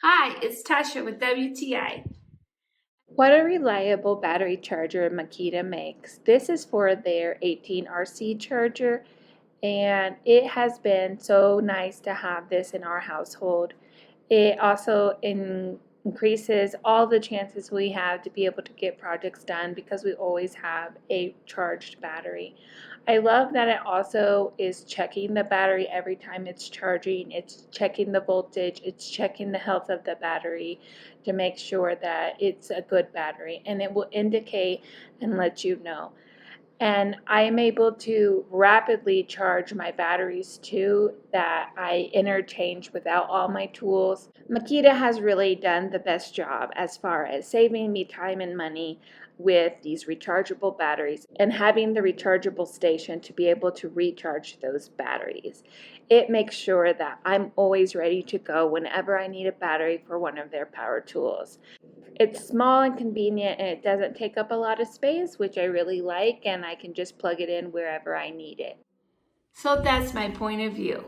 Hi, it's Tasha with WTI. What a reliable battery charger Makita makes. This is for their 18RC charger, and it has been so nice to have this in our household. It also increases all the chances we have to be able to get projects done because we always have a charged battery. I love that it also is checking the battery every time it's charging. It's checking the voltage, it's checking the health of the battery to make sure that it's a good battery, and it will indicate and let you know. And I am able to rapidly charge my batteries too that I interchange without all my tools. Makita has really done the best job as far as saving me time and money with these rechargeable batteries and having the rechargeable station to be able to recharge those batteries. It makes sure that I'm always ready to go whenever I need a battery for one of their power tools. It's small and convenient, and it doesn't take up a lot of space, which I really like, and I can just plug it in wherever I need it. So that's my point of view.